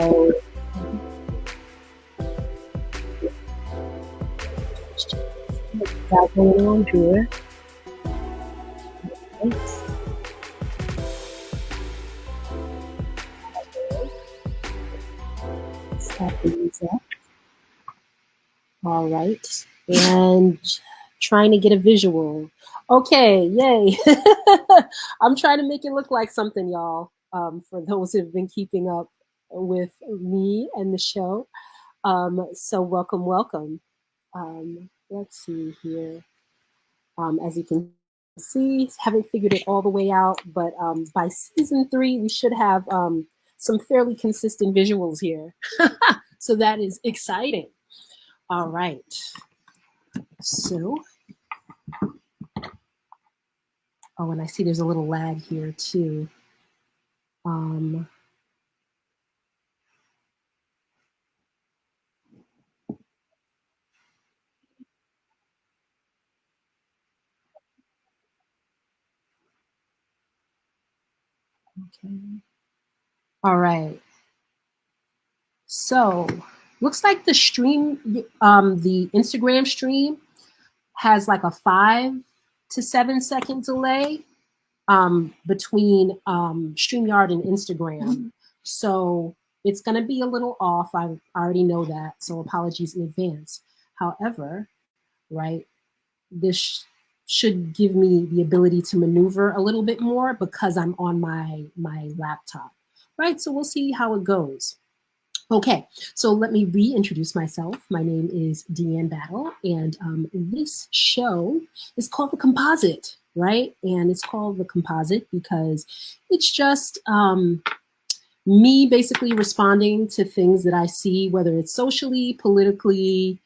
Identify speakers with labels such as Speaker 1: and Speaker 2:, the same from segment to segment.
Speaker 1: Oh, got going on here. Thanks. Stop these up. All right. And trying to get a visual. Okay, yay. I'm trying to make it look like something, y'all, for those who've been keeping up with me and the show. So welcome, welcome. Let's see here. As you can see, haven't figured it all the way out, but by season 3, we should have some fairly consistent visuals here. So that is exciting. All right. So, oh, and I see there's a little lag here too. Okay. All right. So, looks like the stream, the Instagram stream has like a 5 to 7 second delay between StreamYard and Instagram. So it's going to be a little off. I already know that. So apologies in advance. However, right, this should give me the ability to maneuver a little bit more because I'm on my laptop, right? So we'll see how it goes. Okay, so let me reintroduce myself. My name is Deanne Battle, and this show is called The Composite, right? And it's called The Composite because it's just me basically responding to things that I see, whether it's socially, politically.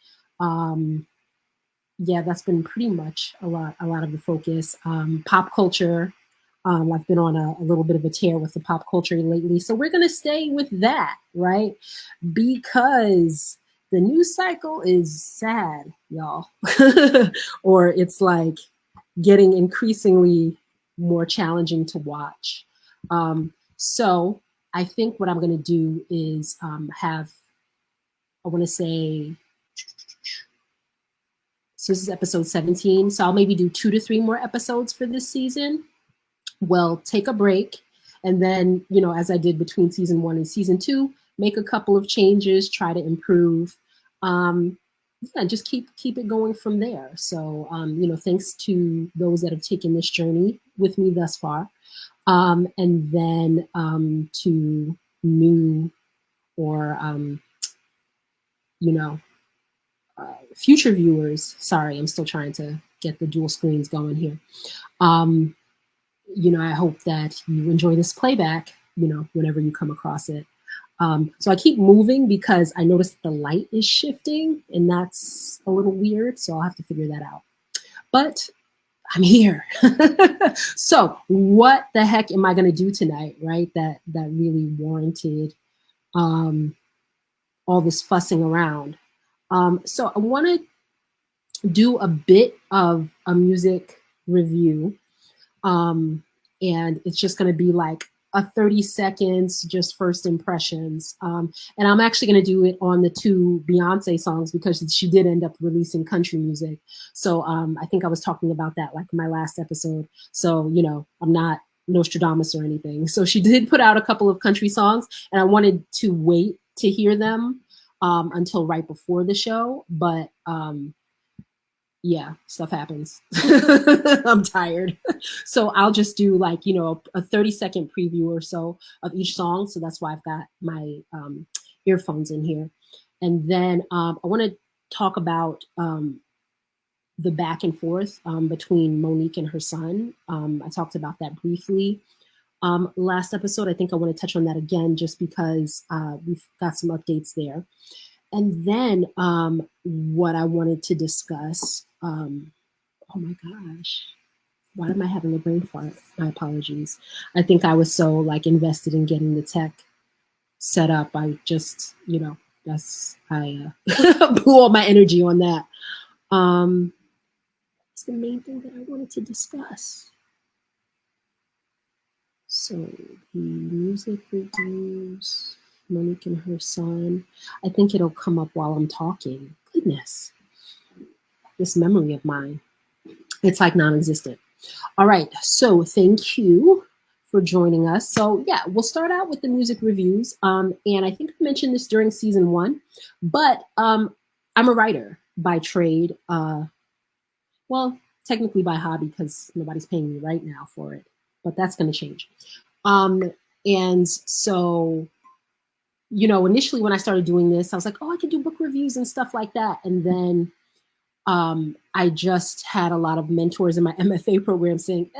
Speaker 1: Yeah, that's been pretty much a lot of the focus. Pop culture. I've been on a little bit of a tear with the pop culture lately. So we're going to stay with that, right? Because the news cycle is sad, y'all. Or it's like getting increasingly more challenging to watch. So I think what I'm going to do is have, I want to say, so this is episode 17. So I'll maybe do 2 to 3 more episodes for this season. well, take a break. And then, you know, as I did between season 1 and season 2, make a couple of changes, try to improve. Um, yeah, just keep it going from there. So, you know, thanks to those that have taken this journey with me thus far. And then to new or, you know, future viewers. Sorry, I'm still trying to get the dual screens going here. You know, I hope that you enjoy this playback, you know, whenever you come across it. So I keep moving because I noticed the light is shifting, and that's a little weird. So I'll have to figure that out. But I'm here. So what the heck am I going to do tonight, right? That really warranted all this fussing around. So I want to do a bit of a music review. And it's just going to be like a 30 seconds, just first impressions. And I'm actually going to do it on the 2 Beyonce songs because she did end up releasing country music. So I think I was talking about that like my last episode. So, you know, I'm not Nostradamus or anything. So she did put out a couple of country songs, and I wanted to wait to hear them until right before the show. But yeah, stuff happens. I'm tired. So I'll just do like, you know, a 30-second preview or so of each song. So that's why I've got my earphones in here. And then I want to talk about the back and forth between Monique and her son. I talked about that briefly last episode. I think I want to touch on that again just because we've got some updates there. And then what I wanted to discuss, oh my gosh, why am I having a brain fart? My apologies. I think I was so like invested in getting the tech set up. I just, you know, I blew all my energy on that. It's the main thing that I wanted to discuss. So the music reviews, Monique and her son. I think it'll come up while I'm talking. Goodness, this memory of mine, it's like non-existent. All right, so thank you for joining us. So yeah, we'll start out with the music reviews. And I think I mentioned this during season 1, but I'm a writer by trade. Well, technically by hobby because nobody's paying me right now for it, but that's going to change. And so, you know, initially when I started doing this, I was like, oh, I could do book reviews and stuff like that. And then I just had a lot of mentors in my MFA program saying,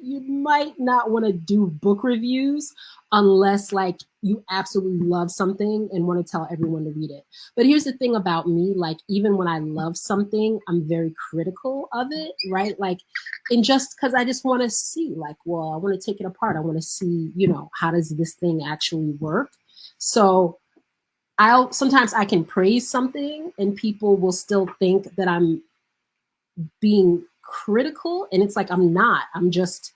Speaker 1: you might not want to do book reviews unless like you absolutely love something and want to tell everyone to read it. But here's the thing about me, like even when I love something, I'm very critical of it, right? Like, and just because I just want to see like, well, I want to take it apart. I want to see, you know, how does this thing actually work? So sometimes I can praise something and people will still think that I'm being critical, and it's like I'm not. I'm just,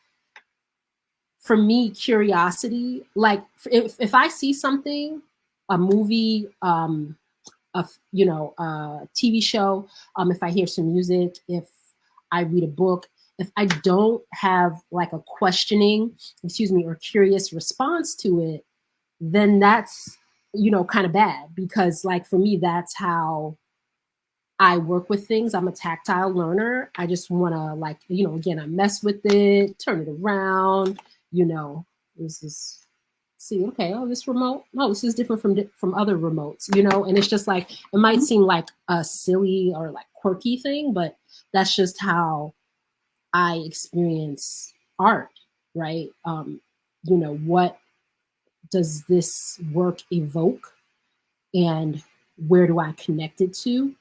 Speaker 1: for me, curiosity. Like if I see something, a movie, a TV show, if I hear some music, if I read a book, if I don't have like a questioning, or curious response to it, then that's, you know, kind of bad, because like for me, that's how I work with things. I'm a tactile learner. I just want to like, you know, again, I mess with it, turn it around, you know, this is, see, okay, oh, this remote, oh, this is different from other remotes, you know, and it's just like, it might seem like a silly or like quirky thing, but that's just how I experience art, right? You know, what does this work evoke and where do I connect it to?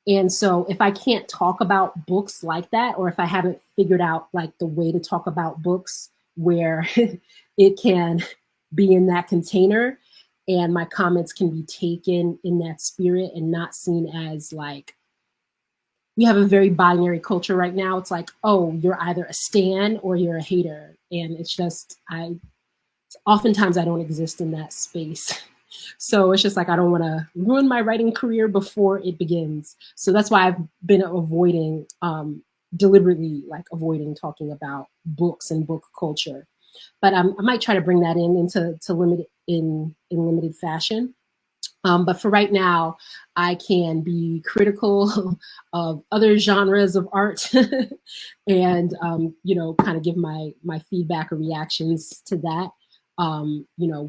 Speaker 1: And so if I can't talk about books like that, or if I haven't figured out like the way to talk about books where it can be in that container and my comments can be taken in that spirit and not seen as like, we have a very binary culture right now. It's like, oh, you're either a stan or you're a hater. And it's just, oftentimes I don't exist in that space. So it's just like, I don't want to ruin my writing career before it begins. So that's why I've been avoiding deliberately like avoiding talking about books and book culture. But I might try to bring that into limited fashion. But for right now, I can be critical of other genres of art, and kind of give my feedback or reactions to that,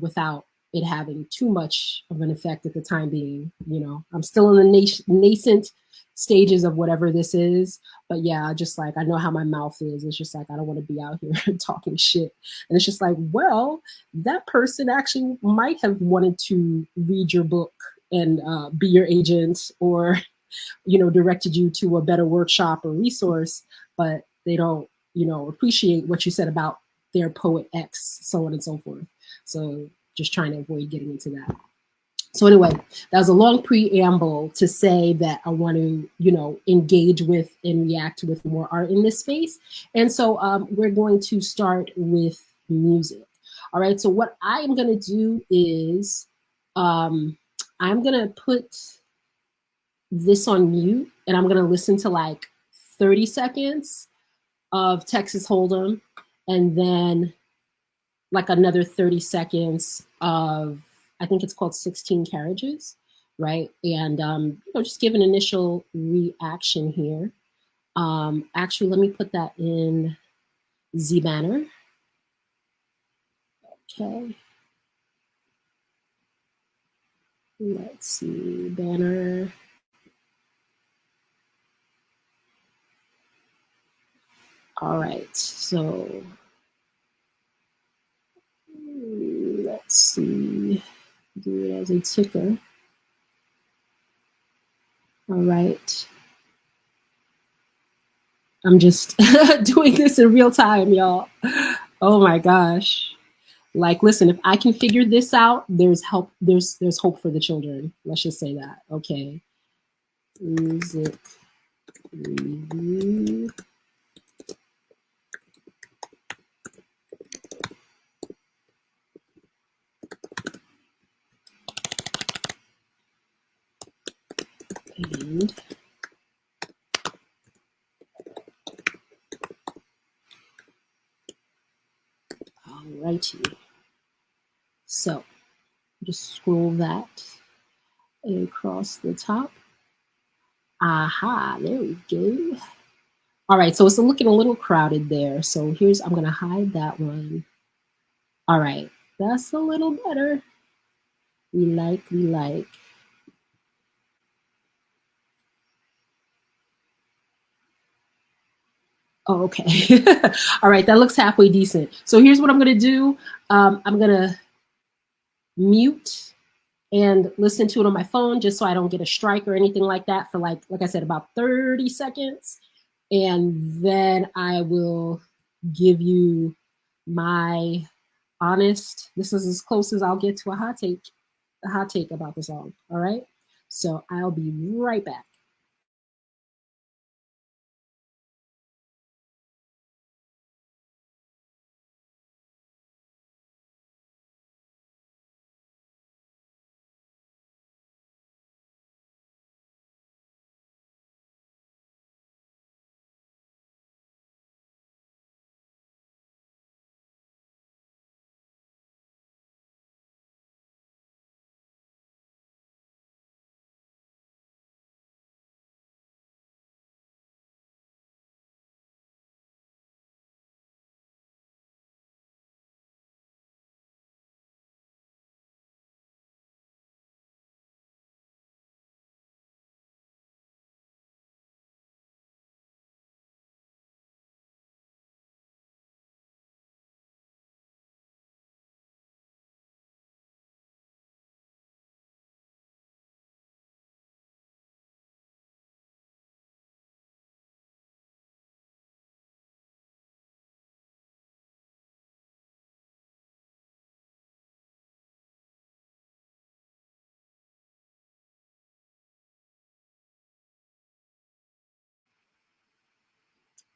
Speaker 1: without it having too much of an effect at the time being. I'm still in the nascent stages of whatever this is, but yeah, just like I know how my mouth is. It's just like I don't want to be out here talking shit, and it's just like, well, that person actually might have wanted to read your book and be your agent, or directed you to a better workshop or resource, but they don't appreciate what you said about their poet X, so on and so forth. So just trying to avoid getting into that. So anyway, that was a long preamble to say that I want to, engage with and react with more art in this space. And so we're going to start with music. All right. So what I am going to do is I'm going to put this on mute, and I'm going to listen to like 30 seconds of Texas Hold'em, and then like another 30 seconds of, I think it's called 16 Carriages, right? And just give an initial reaction here. Actually, let me put that in Z Banner. Okay. Let's see, Banner. All right, so let's see, do it as a ticker. All right. I'm just doing this in real time, y'all. Oh my gosh. Like, listen, if I can figure this out, there's help. There's hope for the children. Let's just say that. Okay. Music review. And alrighty. So just scroll that across the top. Aha, there we go. All right, so it's looking a little crowded there. So I'm gonna hide that one. All right, that's a little better. We like. Oh, okay. All right, that looks halfway decent. So here's what I'm gonna do. I'm gonna mute and listen to it on my phone just so I don't get a strike or anything like that for like I said, about 30 seconds. And then I will give you my honest, this is as close as I'll get to a hot take about the song. All right. So I'll be right back.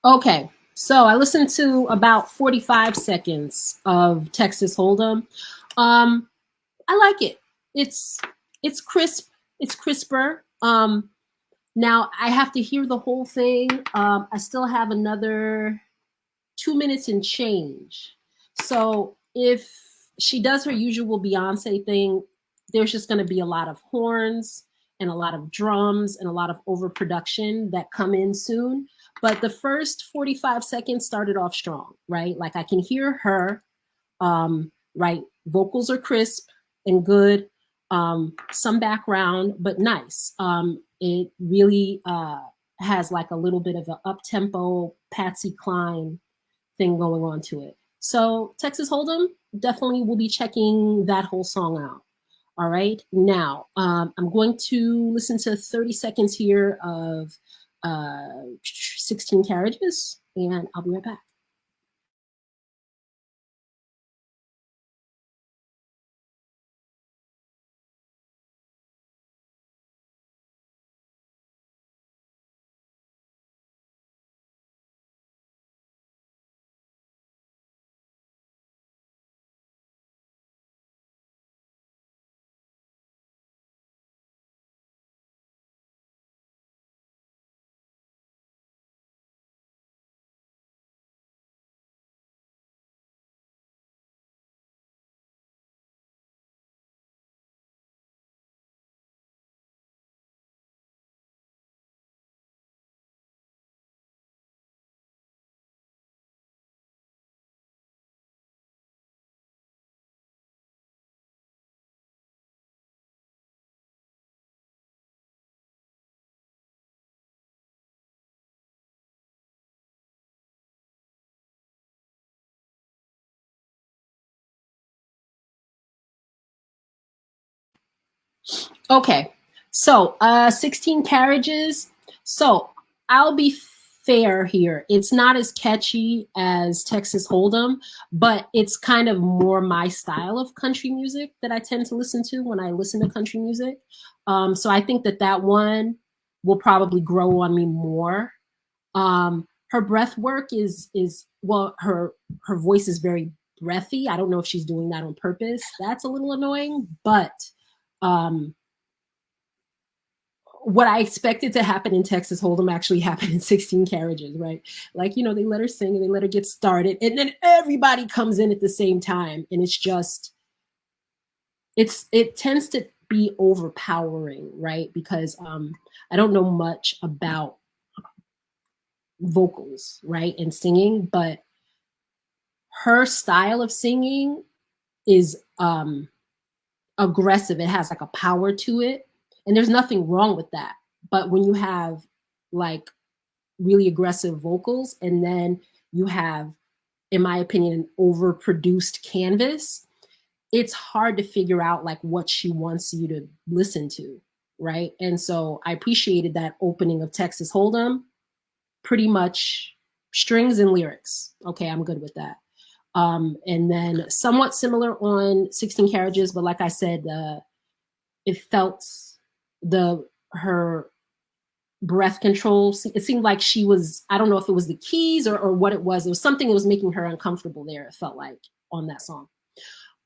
Speaker 1: Okay. So I listened to about 45 seconds of Texas Hold'em. I like it. It's crisp. It's crisper. Now I have to hear the whole thing. I still have another 2 minutes and change. So if she does her usual Beyonce thing, there's just going to be a lot of horns and a lot of drums and a lot of overproduction that come in soon. But the first 45 seconds started off strong, right? Like I can hear her, right? Vocals are crisp and good, some background, but nice. It really has like a little bit of an up-tempo Patsy Cline thing going on to it. So Texas Hold'em, definitely will be checking that whole song out. All right. Now, I'm going to listen to 30 seconds here of 16 Carriages, and I'll be right back. Okay, so 16 Carriages. So I'll be fair here. It's not as catchy as Texas Hold'em, but it's kind of more my style of country music that I tend to listen to when I listen to country music. So I think that that one will probably grow on me more. Her breath work is well, her voice is very breathy. I don't know if she's doing that on purpose. That's a little annoying, but um, what I expected to happen in Texas Hold'em actually happened in 16 Carriages, right? Like, they let her sing and they let her get started, and then everybody comes in at the same time, and it's just, it tends to be overpowering, right? Because I don't know much about vocals, right, and singing, but her style of singing is aggressive. It has like a power to it, and there's nothing wrong with that. But when you have like really aggressive vocals and then you have, in my opinion, an overproduced canvas, it's hard to figure out like what she wants you to listen to, right? And so I appreciated that opening of Texas Hold'em, pretty much strings and lyrics. Okay, I'm good with that. And then somewhat similar on 16 Carriages, but like I said, it felt her breath control. It seemed like she was, I don't know if it was the keys or what it was. It was something that was making her uncomfortable there, it felt like, on that song.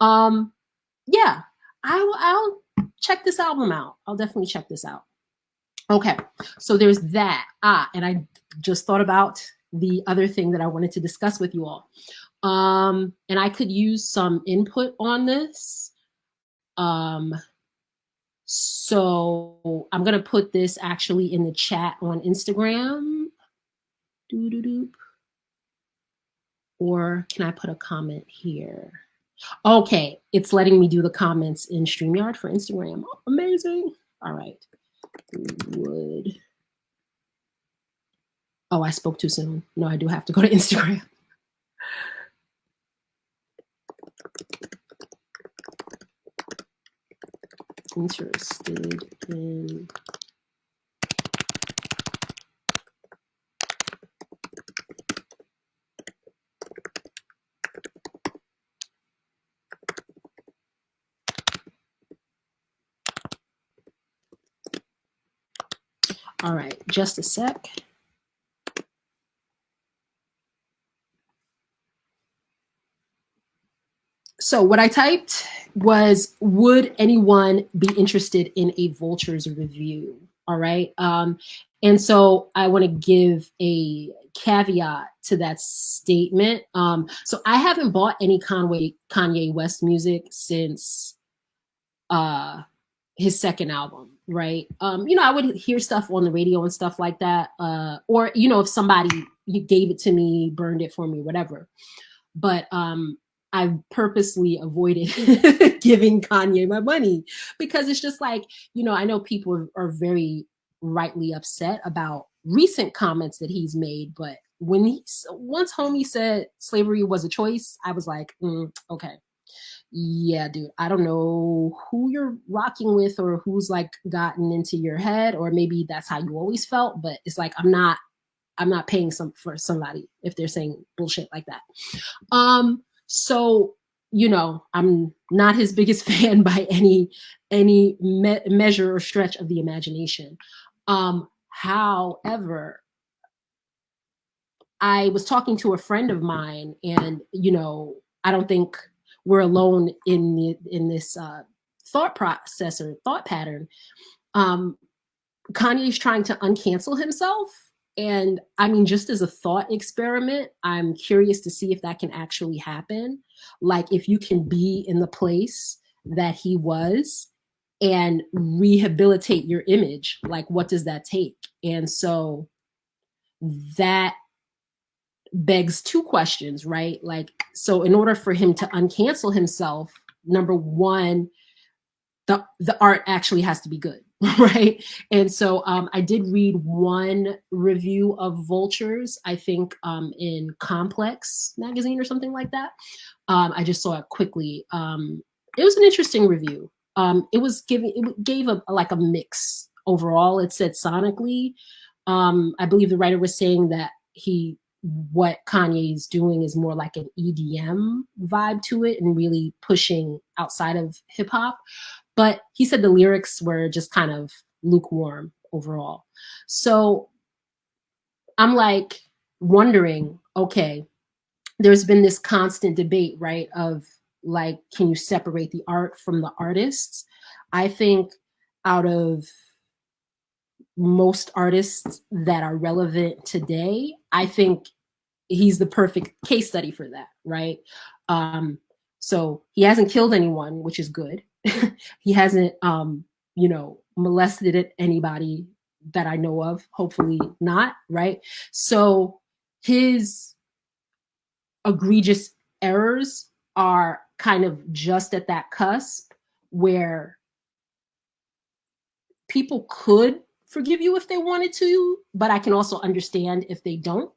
Speaker 1: Yeah, I'll check this album out. I'll definitely check this out. Okay, so there's that. And I just thought about the other thing that I wanted to discuss with you all. And I could use some input on this. So I'm going to put this actually in the chat on Instagram. Doo-doo-doo. Or can I put a comment here? Okay, it's letting me do the comments in StreamYard for Instagram. Oh, amazing. All right. Would. Oh, I spoke too soon. No, I do have to go to Instagram. Interested in all right, just a sec. So what I typed was, would anyone be interested in a Vultures review? All right. And so I want to give a caveat to that statement. So I haven't bought any Kanye West music since uh his second album, right? I would hear stuff on the radio and stuff like that. Or, if somebody gave it to me, burned it for me, whatever. But I purposely avoided giving Kanye my money because it's just like, I know people are very rightly upset about recent comments that he's made, but once homie said slavery was a choice, I was like, okay, yeah, dude, I don't know who you're rocking with or who's like gotten into your head, or maybe that's how you always felt, but it's like I'm not paying for somebody if they're saying bullshit like that. So, I'm not his biggest fan by any measure or stretch of the imagination. However, I was talking to a friend of mine, and I don't think we're alone in this thought process or thought pattern. Um, Kanye's trying to uncancel himself. And I mean, just as a thought experiment, I'm curious to see if that can actually happen. Like, if you can be in the place that he was and rehabilitate your image, like, what does that take? And so that begs two questions, right? Like, so in order for him to uncancel himself, number one, the art actually has to be good, right? And so I did read one review of Vultures, I think in Complex magazine or something like that. I just saw it quickly. It was an interesting review. It gave like a mix overall. It said sonically, I believe the writer was saying that what Kanye's doing is more like an EDM vibe to it and really pushing outside of hip hop. But he said the lyrics were just kind of lukewarm overall. So I'm like wondering, okay, there's been this constant debate, right? Of like, can you separate the art from the artists? I think out of most artists that are relevant today, I think he's the perfect case study for that, right? So he hasn't killed anyone, which is good. He hasn't, molested anybody that I know of. Hopefully not, right? So his egregious errors are kind of just at that cusp where people could forgive you if they wanted to, but I can also understand if they don't.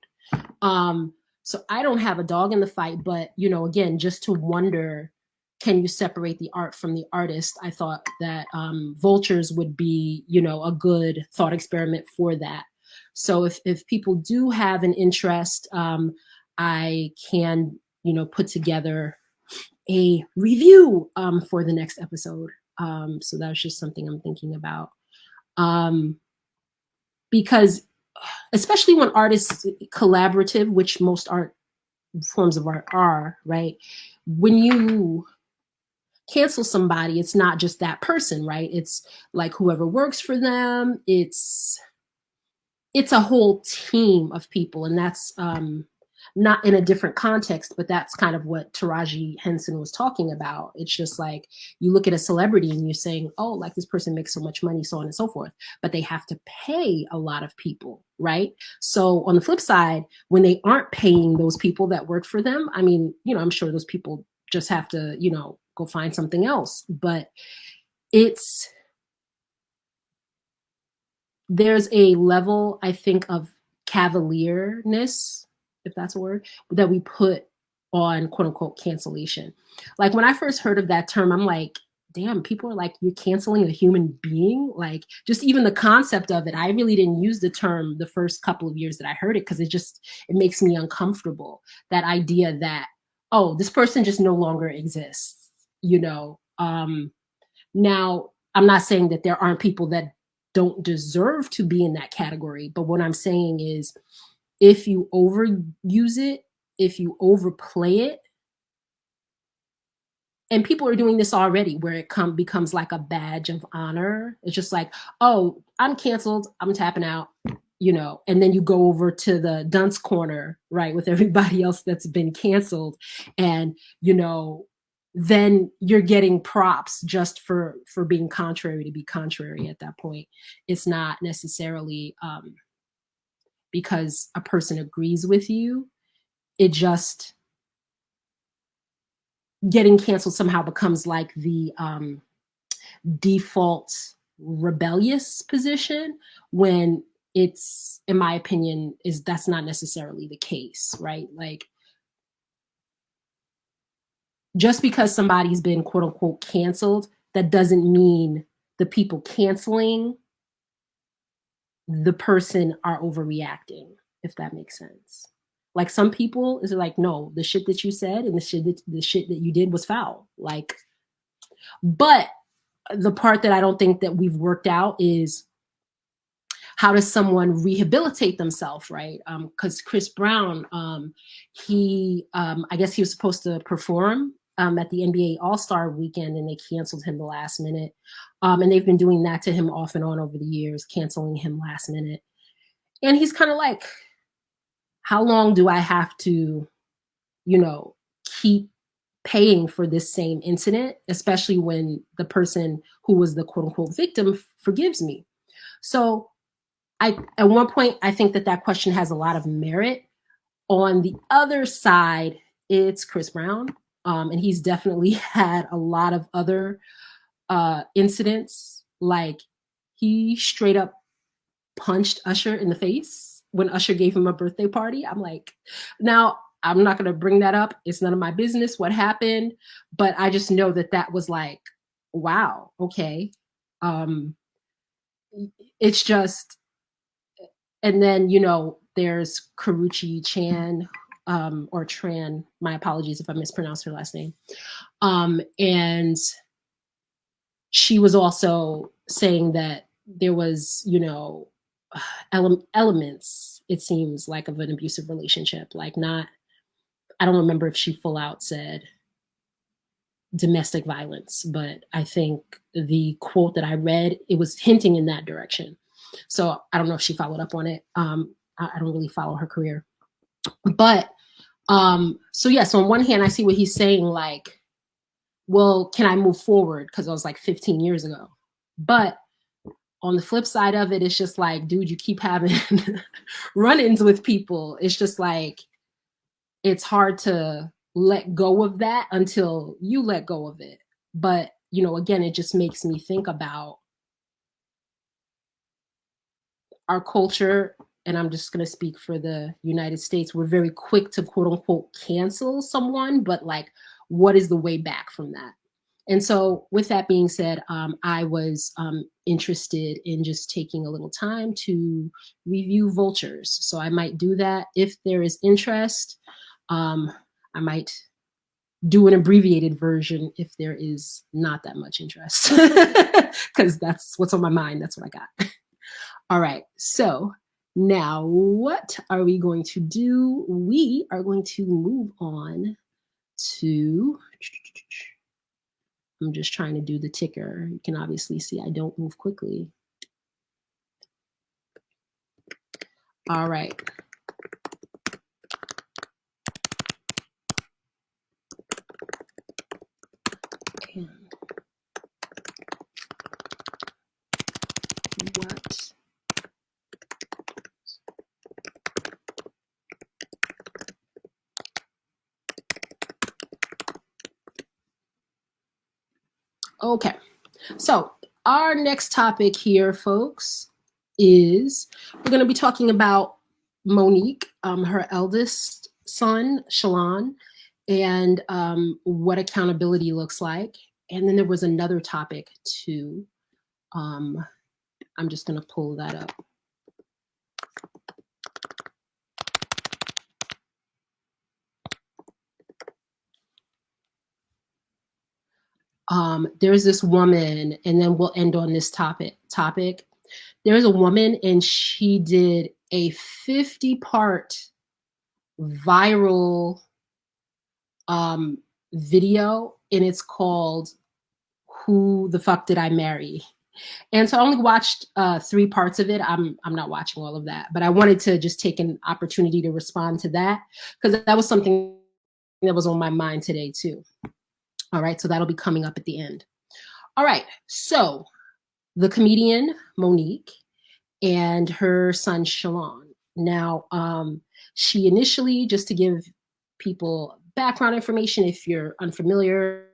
Speaker 1: So I don't have a dog in the fight, but again, just to wonder, can you separate the art from the artist? I thought that Vultures would be, a good thought experiment for that. So if people do have an interest, I can, put together a review for the next episode. So that's just something I'm thinking about. Because especially when artists collaborative, which most art forms of art are, right? When you cancel somebody, it's not just that person, right? It's like whoever works for them. It's a whole team of people, and that's not in a different context, but that's kind of what Taraji Henson was talking about. It's just like you look at a celebrity and you're saying, oh, like this person makes so much money, so on and so forth, but they have to pay a lot of people, right? So on the flip side, when they aren't paying those people that work for them, I mean, I'm sure those people just have to, go find something else. But there's a level, I think, of cavalierness, if that's a word, that we put on quote unquote cancellation. Like when I first heard of that term, I'm like, damn, people are like, you're canceling a human being? Like just even the concept of it, I really didn't use the term the first couple of years that I heard it because it makes me uncomfortable. That idea that, oh, this person just no longer exists, Now, I'm not saying that there aren't people that don't deserve to be in that category, but what I'm saying is if you overuse it, if you overplay it, and people are doing this already where it becomes like a badge of honor. It's just like, oh, I'm canceled, I'm tapping out, you know, and then you go over to the dunce corner, right, with everybody else that's been canceled, and you know, then you're getting props just for being contrary to be contrary. At that point, it's not necessarily because a person agrees with you. It just, getting canceled somehow becomes like the default rebellious position, when it's, in my opinion, is that's not necessarily the case, right? Like, just because somebody's been quote unquote canceled, that doesn't mean the people canceling the person are overreacting, if that makes sense. Like, some people is like, no, the shit that you said and the shit that you did was foul. Like, but the part that I don't think that we've worked out is, how does someone rehabilitate themselves, right? Because Chris Brown, I guess he was supposed to perform at the NBA All-Star weekend, and they canceled him the last minute. And they've been doing that to him off and on over the years, canceling him last minute. And he's kind of like, how long do I have to, you know, keep paying for this same incident, especially when the person who was the quote unquote victim forgives me? So at one point, I think that question has a lot of merit. On the other side, it's Chris Brown. And he's definitely had a lot of other incidents. Like, he straight up punched Usher in the face when Usher gave him a birthday party. I'm like, now, I'm not going to bring that up. It's none of my business what happened. But I just know that was like, wow, okay. It's just, and then, you know, there's Karuchi Chan, or Tran. My apologies if I mispronounced her last name. And she was also saying that there was, you know, elements, it seems like, of an abusive relationship. Like, not, I don't remember if she full out said domestic violence, but I think the quote that I read, it was hinting in that direction. So I don't know if she followed up on it. I don't really follow her career. But so yeah, so on one hand, I see what he's saying, like, well, can I move forward? Because I was like 15 years ago. But on the flip side of it, it's just like, dude, you keep having run-ins with people. It's just like, it's hard to let go of that until you let go of it. But, you know, again, it just makes me think about our culture, and I'm just going to speak for the United States. We're very quick to quote unquote cancel someone, but like, what is the way back from that? And so with that being said, I was interested in just taking a little time to review vultures. So I might do that if there is interest. I might do an abbreviated version if there is not that much interest, because that's what's on my mind. That's what I got. All right, so now what are we going to do? We are going to move on to, I'm just trying to do the ticker. You can obviously see I don't move quickly. All right. And what? Okay, so our next topic here, folks, is we're going to be talking about Monique, her eldest son, Shalon, and what accountability looks like. And then there was another topic too. I'm just going to pull that up. There's this woman, and then we'll end on this topic. There's a woman, and she did a 50-part viral video, and it's called "Who the Fuck Did I Marry?" And so I only watched 3 parts of it. I'm not watching all of that, but I wanted to just take an opportunity to respond to that because that was something that was on my mind today too. All right, so that'll be coming up at the end. All right, so the comedian Monique and her son Shalon. Now, she initially, just to give people background information if you're unfamiliar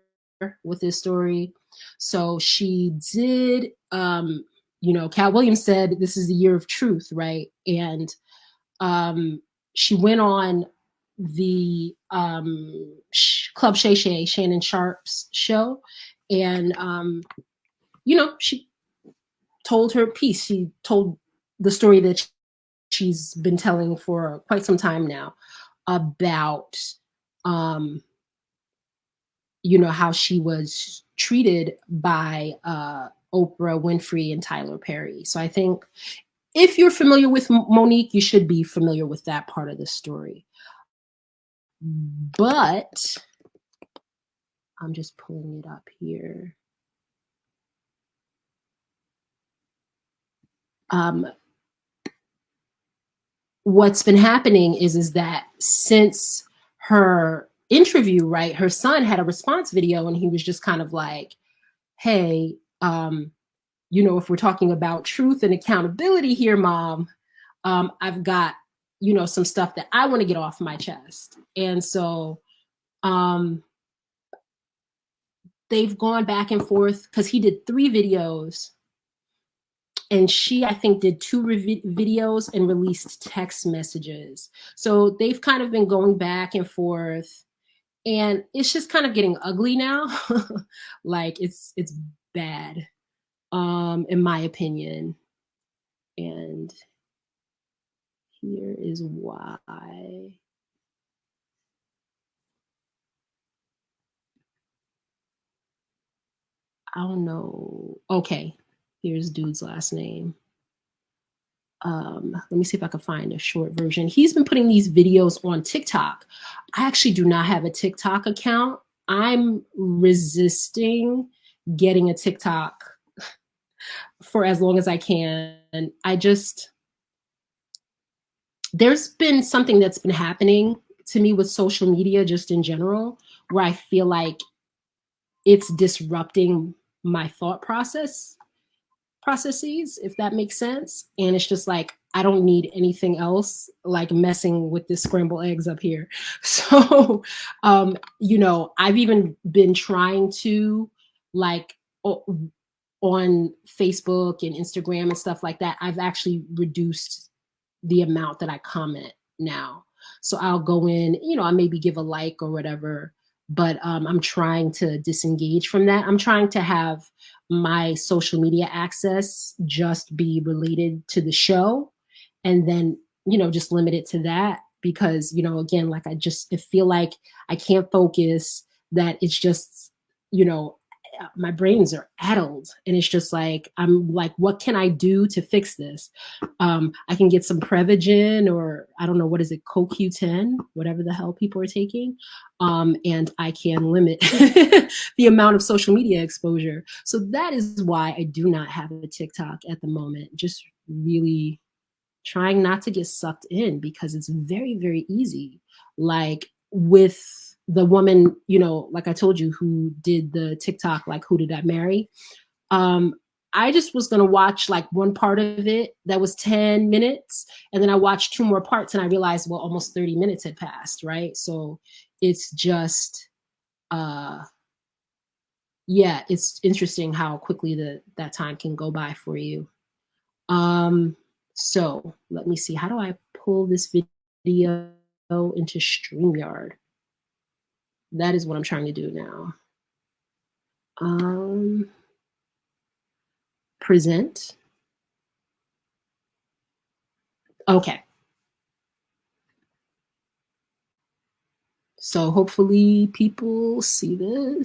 Speaker 1: with this story, so she did, Cat Williams said this is the year of truth, right? And she went on the Club Shay Shay, Shannon Sharp's show, and she told her piece. She told the story that she's been telling for quite some time now about how she was treated by Oprah Winfrey and Tyler Perry. So I think if you're familiar with Monique, you should be familiar with that part of the story. But I'm just pulling it up here. What's been happening is that since her interview, right, her son had a response video and he was just kind of like, hey, if we're talking about truth and accountability here, Mom, I've got, some stuff that I want to get off my chest. And so they've gone back and forth because he did 3 videos. And she, I think, did 2 videos and released text messages. So they've kind of been going back and forth. And it's just kind of getting ugly now. Like it's bad, in my opinion. And here is why. I don't know. Okay, here's dude's last name. Let me see if I can find a short version. He's been putting these videos on TikTok. I actually do not have a TikTok account. I'm resisting getting a TikTok for as long as I can. There's been something that's been happening to me with social media just in general, where I feel like it's disrupting my thought processes, if that makes sense. And it's just like, I don't need anything else like messing with this scrambled eggs up here. So, I've even been trying to on Facebook and Instagram and stuff like that, I've actually reduced the amount that I comment now. So I'll go in, I maybe give a like or whatever, but I'm trying to disengage from that. I'm trying to have my social media access just be related to the show, and then, just limit it to that, because, again, like I feel like I can't focus, that it's just, my brains are addled, and it's just like, I'm like, what can I do to fix this? I can get some Prevagen, or I don't know, what is it, CoQ10, whatever the hell people are taking. And I can limit the amount of social media exposure. So that is why I do not have a TikTok at the moment. Just really trying not to get sucked in, because it's very, very easy. Like with the woman, like I told you, who did the TikTok, like, who did I marry? I just was going to watch like one part of it that was 10 minutes. And then I watched 2 more parts and I realized, well, almost 30 minutes had passed. Right. So it's just, yeah, it's interesting how quickly that time can go by for you. So let me see, how do I pull this video into StreamYard? That is what I'm trying to do now. Present. Okay. So hopefully people see this.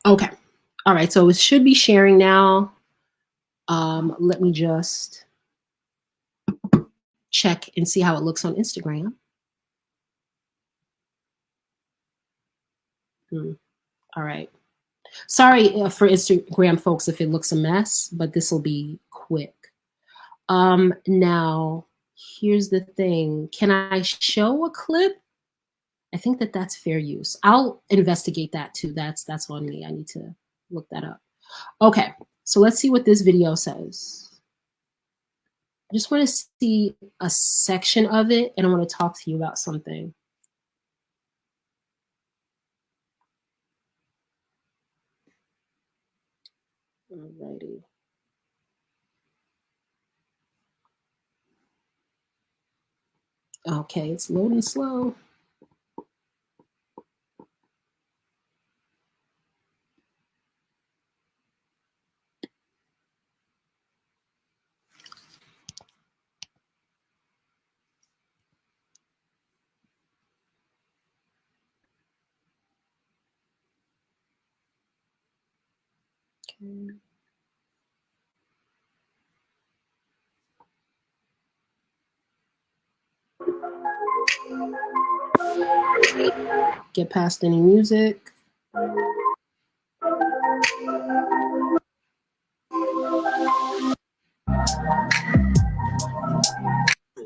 Speaker 1: Okay. All right. So it should be sharing now. Let me just check and see how it looks on Instagram. All right. Sorry for Instagram folks if it looks a mess, but this will be quick. Now, here's the thing. Can I show a clip? I think that that's fair use. I'll investigate that too. That's on me. I need to look that up. Okay, so let's see what this video says. I just want to see a section of it, and I want to talk to you about something. Alrighty. Okay, it's loading slow. Okay. Get past any music.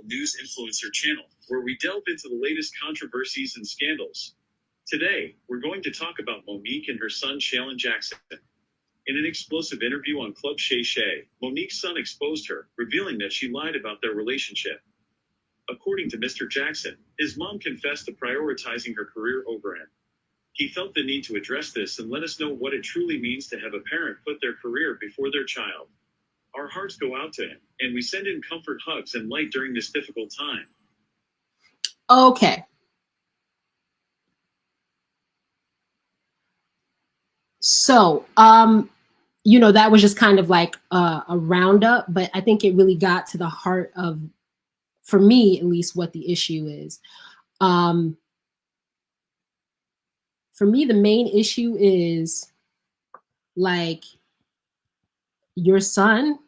Speaker 2: News influencer channel, where we delve into the latest controversies and scandals. Today, we're going to talk about Monique and her son, Shaylin Jackson. In an explosive interview on Club Shay Shay, Monique's son exposed her, revealing that she lied about their relationship. According to Mr. Jackson, his mom confessed to prioritizing her career over him. He felt the need to address this and let us know what it truly means to have a parent put their career before their child. Our hearts go out to him, and we send in comfort hugs and light during this difficult time.
Speaker 1: Okay. So, that was just kind of like a roundup, but I think it really got to the heart of, for me at least, what the issue is. For me, the main issue is, like, your son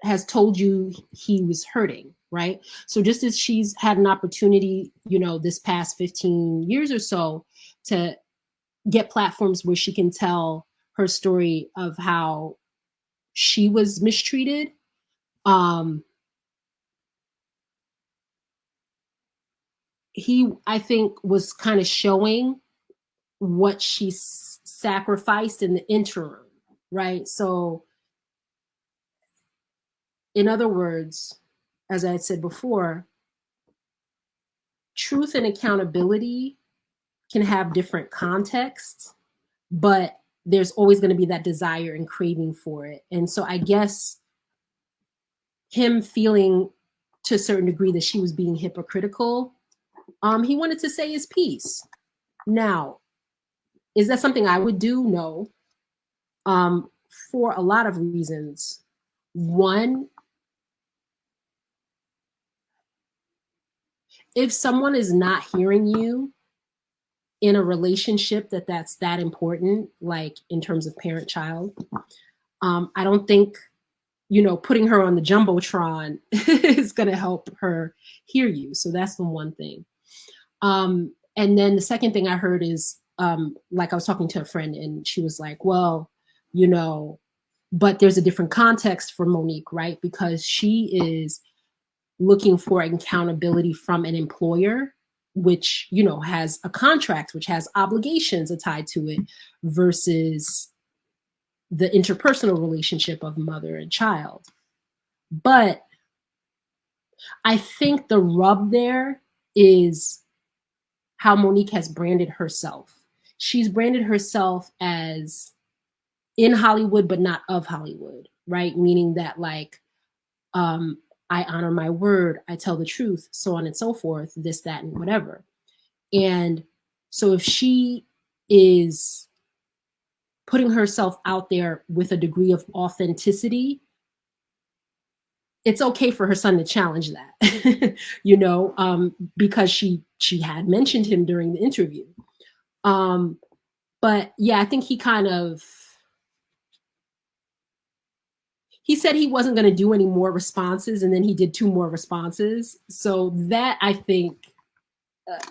Speaker 1: has told you he was hurting, right? So just as she's had an opportunity, this past 15 years or so, to get platforms where she can tell her story of how she was mistreated, he, I think, was kind of showing what she sacrificed in the interim, right? So, in other words, as I had said before, truth and accountability can have different contexts, but there's always going to be that desire and craving for it. And so I guess him feeling to a certain degree that she was being hypocritical, he wanted to say his piece. Now, is that something I would do? No. For a lot of reasons. One, if someone is not hearing you in a relationship that's that important, like in terms of parent-child, I don't think, putting her on the Jumbotron is going to help her hear you. So that's the one thing. And then the second thing I heard is, like, I was talking to a friend and she was like, well, but there's a different context for Monique, right? Because she is looking for accountability from an employer, which, has a contract, which has obligations tied to it, versus the interpersonal relationship of mother and child. But I think the rub there is how Monique has branded herself. She's branded herself as in Hollywood, but not of Hollywood, right? Meaning that, like, I honor my word, I tell the truth, so on and so forth, this, that, and whatever. And so if she is putting herself out there with a degree of authenticity, it's okay for her son to challenge that, because she had mentioned him during the interview. But yeah, I think he kind of, he said he wasn't going to do any more responses, and then he did 2 more responses. So that, I think,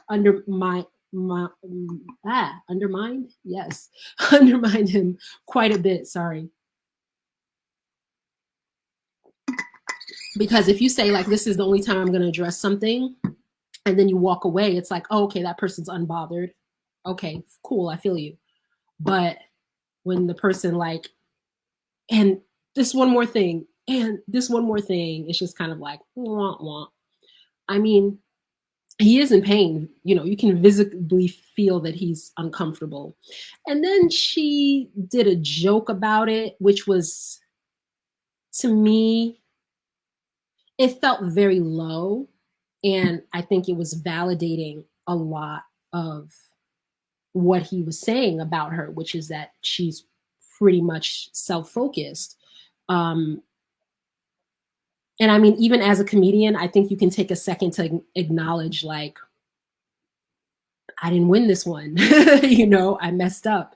Speaker 1: undermined, undermined, yes, undermined him quite a bit. Sorry. Because if you say, like, this is the only time I'm going to address something, and then you walk away, it's like, oh, okay, that person's unbothered. Okay, cool, I feel you. But when the person, like, and this one more thing, and this one more thing, it's just kind of like, wah, wah. I mean, he is in pain. You know, you can visibly feel that he's uncomfortable. And then she did a joke about it, which was, to me, it felt very low. And I think it was validating a lot of what he was saying about her, which is that she's pretty much self-focused. Um, and I mean, even as a comedian, I think you can take a second to acknowledge, like, I didn't win this one. You know, I messed up.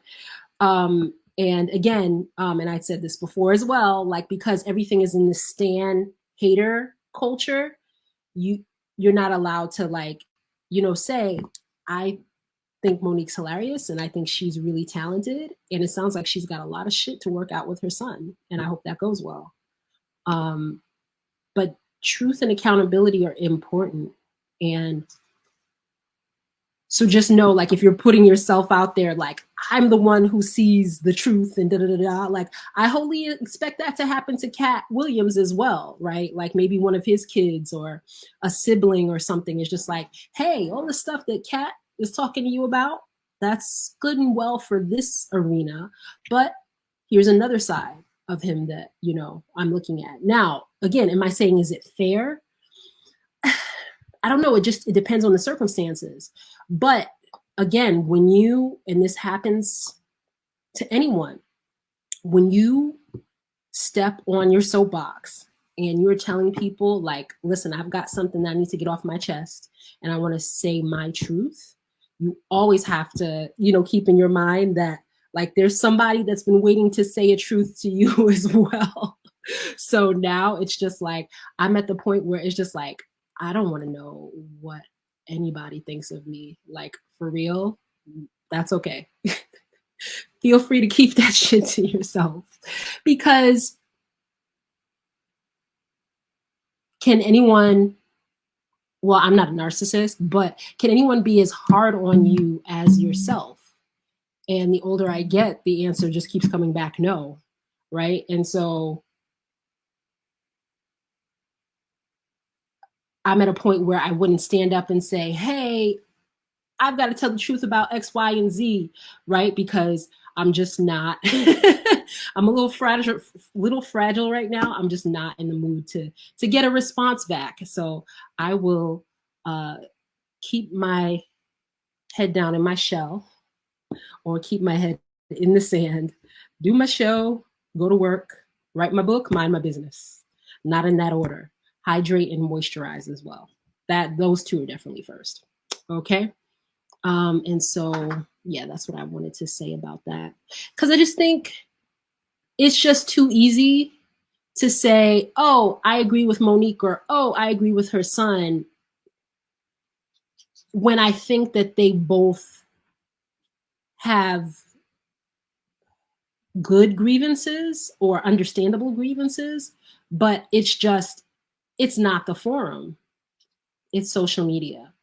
Speaker 1: And again, and I said this before as well, like, because everything is in the stan hater culture, you're not allowed to, like, you know, say, I think Monique's hilarious and I think she's really talented. And it sounds like she's got a lot of shit to work out with her son. And I hope that goes well. But truth and accountability are important. And so just know, like, if you're putting yourself out there, like, I'm the one who sees the truth and da da da da, like, I wholly expect that to happen to Cat Williams as well, right? Like, maybe one of his kids or a sibling or something is just like, hey, all the stuff that Cat is talking to you about, that's good and well for this arena, but here's another side of him that, you know, I'm looking at. Now, again, am I saying, is it fair? I don't know. It depends on the circumstances. But again, when you, and this happens to anyone, when you step on your soapbox and you're telling people, like, listen, I've got something that I need to get off my chest and I want to say my truth, you always have to, you know, keep in your mind that, like, there's somebody that's been waiting to say a truth to you as well. So now it's just like, I'm at the point where it's just like, I don't want to know what anybody thinks of me. Like, for real, that's okay. Feel free to keep that shit to yourself. Because can anyone, well, I'm not a narcissist, but can anyone be as hard on you as yourself? And the older I get, the answer just keeps coming back no, right? And so I'm at a point where I wouldn't stand up and say, hey, I've got to tell the truth about X, Y, and Z, right? Because I'm just not, I'm a little fragile right now. I'm just not in the mood to get a response back. So I will keep my head down in my shell, or keep my head in the sand, do my show, go to work, write my book, mind my business. Not in that order. Hydrate and moisturize as well. Those 2 are definitely first. Okay. And so, yeah, that's what I wanted to say about that. Because I just think it's just too easy to say, oh, I agree with Monique, or, oh, I agree with her son, when I think that they both have good grievances or understandable grievances, but it's not the forum. It's social media.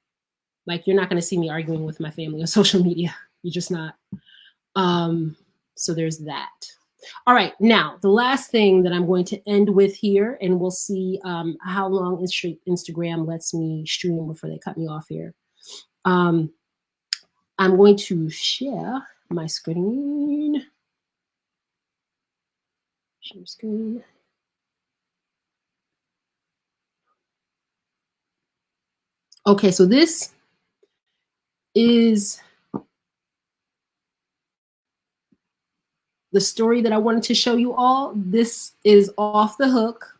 Speaker 1: Like, you're not going to see me arguing with my family on social media. You're just not. So there's that. All right, now the last thing that I'm going to end with here, and we'll see how long Instagram lets me stream before they cut me off here. I'm going to share my screen. Share screen. Okay, so this is the story that I wanted to show you all. This is off the hook.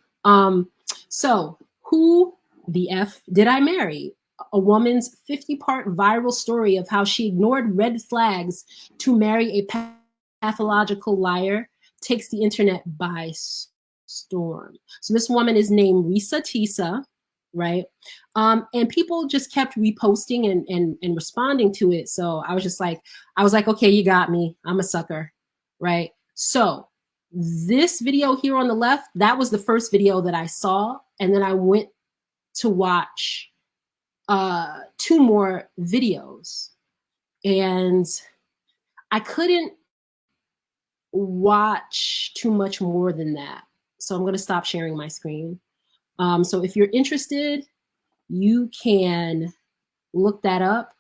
Speaker 1: So who the F did I marry? A woman's 50-part viral story of how she ignored red flags to marry a pathological liar takes the internet by Storm. So this woman is named Risa Tisa, right? And people just kept reposting and responding to it. So I was like, okay, you got me. I'm a sucker, right? So this video here on the left, that was the first video that I saw. And then I went to watch 2 more videos. And I couldn't watch too much more than that. So I'm going to stop sharing my screen. So if you're interested, you can look that up.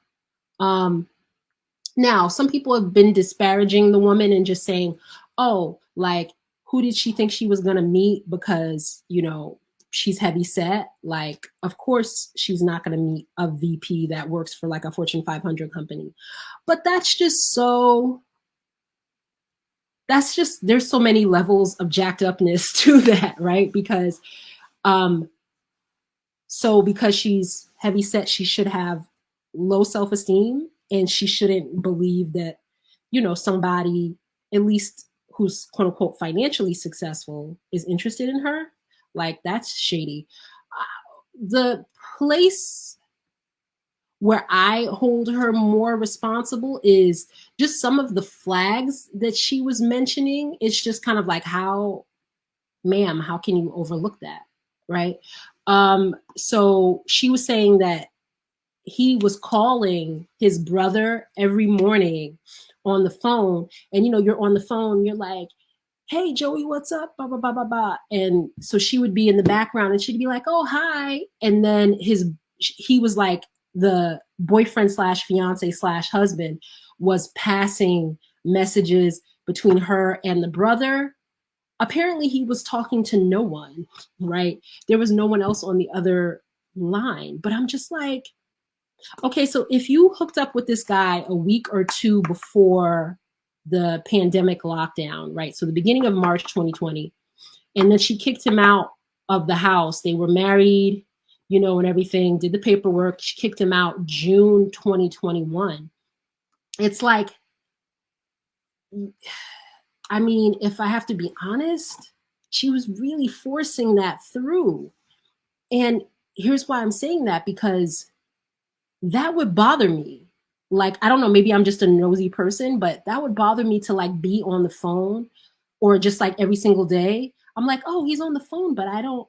Speaker 1: Now, some people have been disparaging the woman and just saying, oh, like, who did she think she was going to meet because, you know, she's heavy set? Like, of course, she's not going to meet a VP that works for like a Fortune 500 company. But that's just there's so many levels of jacked upness to that, right? Because because she's heavy set, she should have low self-esteem, and she shouldn't believe that, you know, somebody, at least who's quote unquote financially successful, is interested in her. Like, that's shady. The place where I hold her more responsible is just some of the flags that she was mentioning. It's just kind of like, how, ma'am, how can you overlook that, right? So she was saying that he was calling his brother every morning on the phone. And, you know, you're on the phone, you're like, hey, Joey, what's up? Blah, blah, blah, blah, blah. And so she would be in the background and she'd be like, oh, hi. And then he was like, the boyfriend slash fiance slash husband was passing messages between her and the brother. Apparently he was talking to no one, right? There was no one else on the other line. But I'm just like, okay, so if you hooked up with this guy a week or 2 before the pandemic lockdown, right? So the beginning of March 2020, and then she kicked him out of the house. They were married, you know, and everything, did the paperwork. She kicked him out June 2021. It's like, I mean, if I have to be honest, she was really forcing that through. And here's why I'm saying that, because that would bother me. Like, I don't know, maybe I'm just a nosy person, but that would bother me to like be on the phone, or just like every single day. I'm like, oh, he's on the phone, but I don't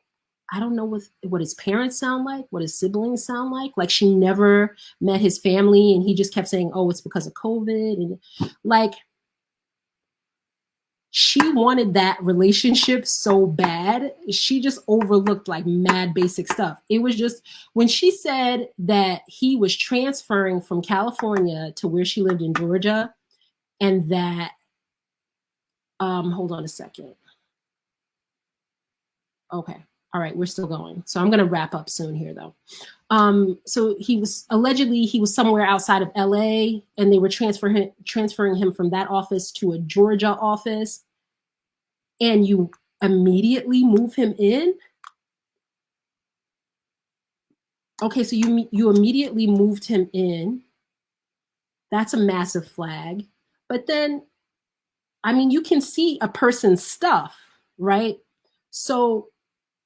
Speaker 1: know what his parents sound like, what his siblings sound like. Like, she never met his family, and he just kept saying, oh, it's because of COVID. And like, she wanted that relationship so bad, she just overlooked like mad basic stuff. It was just when she said that he was transferring from California to where she lived in Georgia, and that, hold on a second. Okay. All right. We're still going. So I'm going to wrap up soon here though. So he was somewhere outside of LA, and they were transferring him from that office to a Georgia office. And you immediately move him in. Okay, so you immediately moved him in. That's a massive flag. But then, I mean, you can see a person's stuff, right? So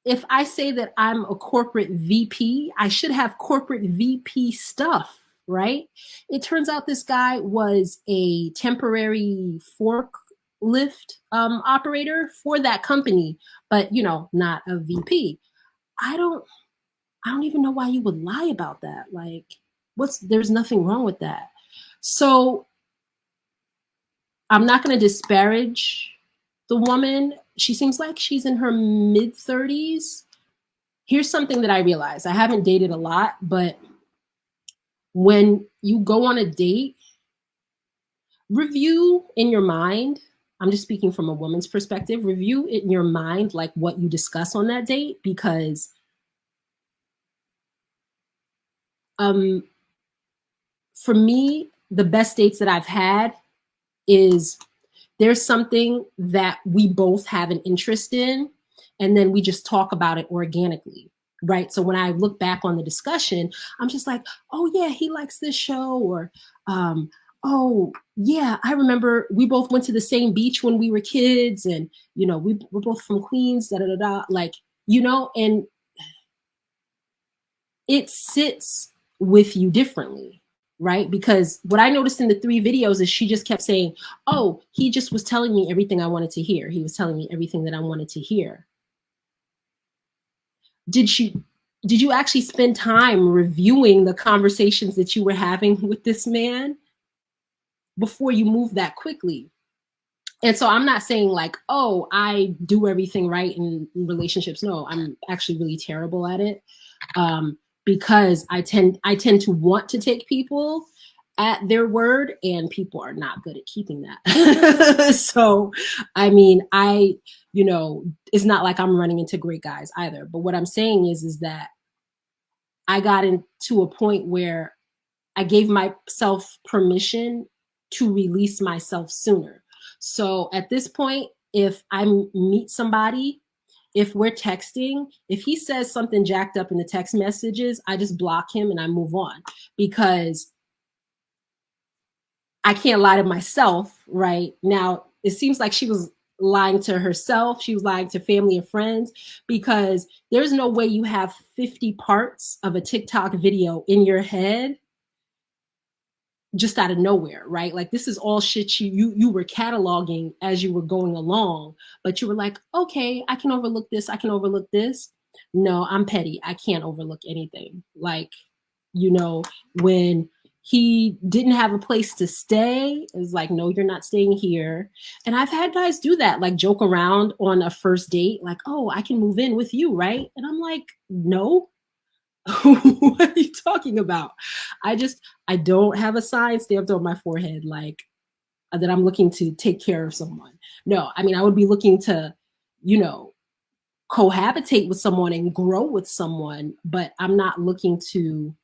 Speaker 1: if I say that I'm a corporate VP, I should have corporate VP stuff, right? It turns out this guy was a temporary forklift operator for that company, but, you know, not a VP. I don't even know why you would lie about that. Like, there's nothing wrong with that. So I'm not going to disparage the woman. She seems like she's in her mid 30s. Here's something that I realized. I haven't dated a lot, but when you go on a date, review in your mind. I'm just speaking from a woman's perspective. Review in your mind like what you discuss on that date, because for me, the best dates that I've had is there's something that we both have an interest in, and then we just talk about it organically, right? So when I look back on the discussion, I'm just like, oh yeah, he likes this show, or oh yeah, I remember we both went to the same beach when we were kids, and we're both from Queens, da da da da. Like, and it sits with you differently, right? Because what I noticed in the 3 videos is she just kept saying, oh, he just was telling me everything I wanted to hear. He was telling me everything that I wanted to hear. Did you actually spend time reviewing the conversations that you were having with this man before you move that quickly? And so I'm not saying like, oh, I do everything right in relationships. No, I'm actually really terrible at it. Because I tend to want to take people at their word, and people are not good at keeping that. So, I mean, it's not like I'm running into great guys either. But what I'm saying is that I got into a point where I gave myself permission to release myself sooner. So at this point, if I meet somebody, if we're texting, if he says something jacked up in the text messages, I just block him and I move on, because I can't lie to myself. Right now, it seems like she was lying to herself. She was lying to family and friends, because there's no way you have 50 parts of a TikTok video in your head just out of nowhere, right? Like, this is all shit you were cataloging as you were going along, but you were like, okay, I can overlook this, I can overlook this. No, I'm petty. I can't overlook anything. Like, when he didn't have a place to stay, it was like, no, you're not staying here. And I've had guys do that, like joke around on a first date, like, oh, I can move in with you, right? And I'm like, no. What are you talking about? I don't have a sign stamped on my forehead like that I'm looking to take care of someone. No, I mean, I would be looking to, you know, cohabitate with someone and grow with someone, but I'm not looking to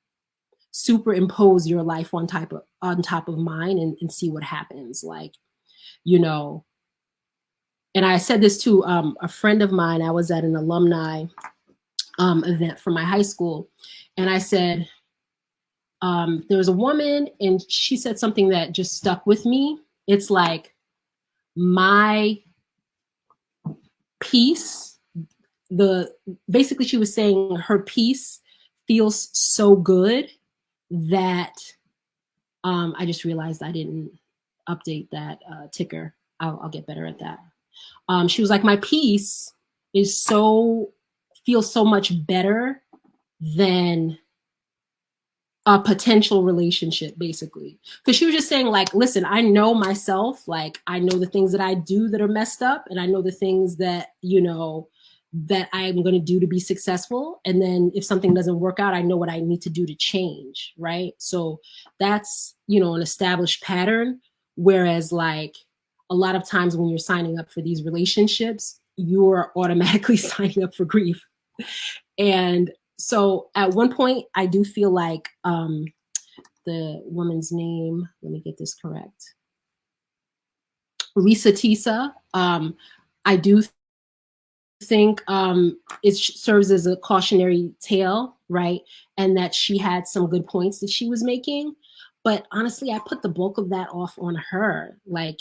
Speaker 1: superimpose your life on top of mine and see what happens. Like, you know, and I said this to a friend of mine. I was at an alumni event from my high school, and I said, there was a woman and she said something that just stuck with me. It's like, my peace, basically she was saying her peace feels so good that I just realized I didn't update that ticker. I'll get better at that. She was like, my peace feels so much better than a potential relationship, basically. Because she was just saying, like, listen, I know myself, like, I know the things that I do that are messed up, and I know the things that, that I'm going to do to be successful. And then if something doesn't work out, I know what I need to do to change, right? So that's, an established pattern. Whereas, like, a lot of times when you're signing up for these relationships, you're automatically signing up for grief. And so at one point, I do feel like the woman's name, let me get this correct, Risa Tisa, I do think it serves as a cautionary tale, right? And that she had some good points that she was making. But honestly, I put the bulk of that off on her. Like,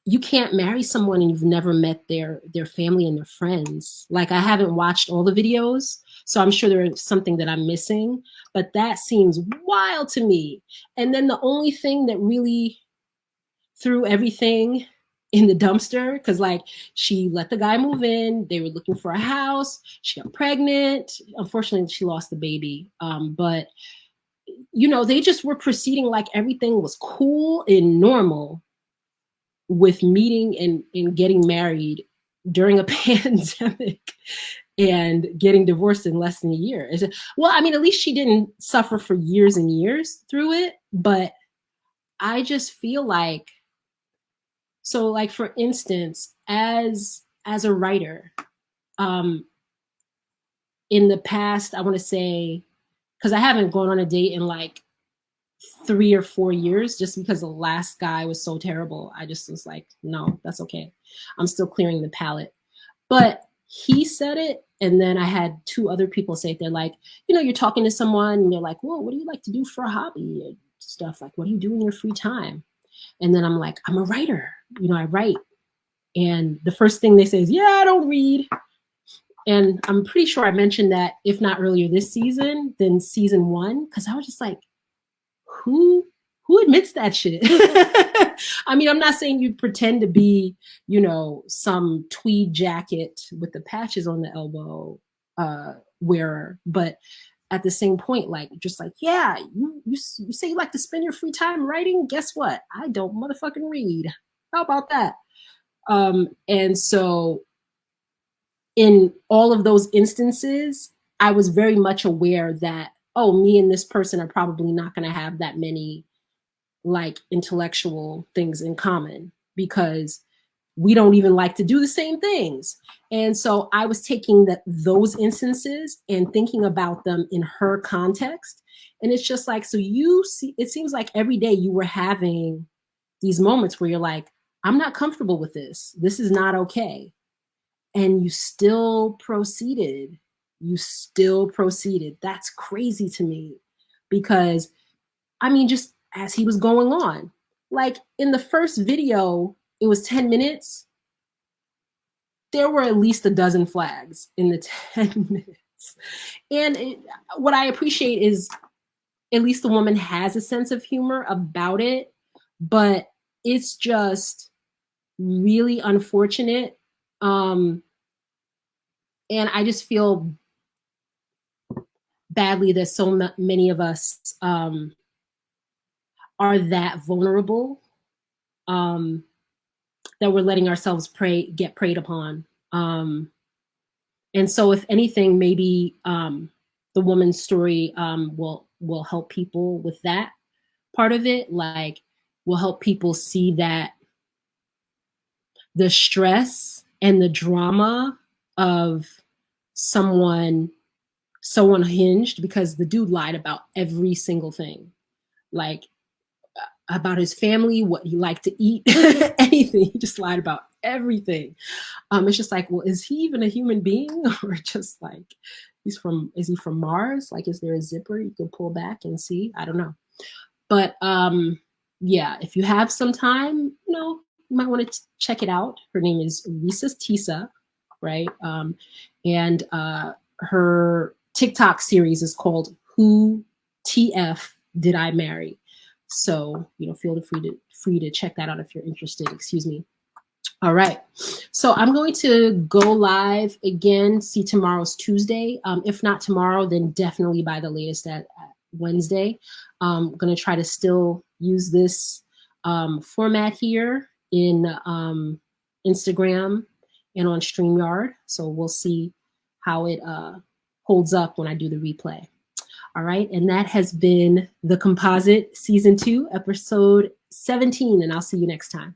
Speaker 1: you can't marry someone and you've never met their family and their friends. Like, I haven't watched all the videos, so I'm sure there's something that I'm missing, but that seems wild to me. And then the only thing that really threw everything in the dumpster, because, like, she let the guy move in, they were looking for a house, she got pregnant, unfortunately she lost the baby, but they just were proceeding like everything was cool and normal, with meeting and getting married during a pandemic and getting divorced in less than a year. Well, I mean, at least she didn't suffer for years and years through it. But I just feel like, so, like, for instance, as a writer, in the past, I want to say, because I haven't gone on a date in like 3 or 4 years, just because the last guy was so terrible. I just was like, no, that's okay. I'm still clearing the palate. But he said it, and then I had 2 other people say it. They're like, you're talking to someone and you're like, well, what do you like to do for a hobby? stuff like, what do you do in your free time? And then I'm like, I'm a writer. You know, I write. And the first thing they say is, yeah, I don't read. And I'm pretty sure I mentioned that, if not earlier this season, then season 1, because I was just like, who admits that shit? I mean, I'm not saying you pretend to be, you know, some tweed jacket with the patches on the elbow wearer, but at the same point, like, just like, yeah, you say you like to spend your free time writing. Guess what? I don't motherfucking read. How about that? And so in all of those instances, I was very much aware that, oh, me and this person are probably not going to have that many like intellectual things in common, because we don't even like to do the same things. And so I was taking those instances and thinking about them in her context. And it's just like, so you see, it seems like every day you were having these moments where you're like, I'm not comfortable with this. This is not okay. And you still proceeded. You still proceeded. That's crazy to me, because I mean, just as he was going on, like in the first video, it was 10 minutes. There were at least a dozen flags in the 10 minutes. And what I appreciate is at least the woman has a sense of humor about it, but it's just really unfortunate. And I just feel badly that so many of us are that vulnerable, that we're letting ourselves get preyed upon. And so if anything, maybe the woman's story will help people with that part of it. Like, will help people see that the stress and the drama of someone so unhinged, because the dude lied about every single thing, like about his family, what he liked to eat, anything. He just lied about everything. It's just like, well, is he even a human being, or just like is he from Mars? Like, is there a zipper you can pull back and see? I don't know. But yeah, if you have some time, you know, you might want to check it out. Her name is Risa Tisa, right? And her TikTok series is called Who TF Did I Marry? So, you know, feel free to check that out if you're interested. Excuse me. All right. So I'm going to go live again. See, tomorrow's Tuesday. If not tomorrow, then definitely by the latest at Wednesday. I'm going to try to still use this format here in Instagram and on StreamYard. So we'll see how it holds up when I do the replay. All right. And that has been The Composite Season 2, Episode 17. And I'll see you next time.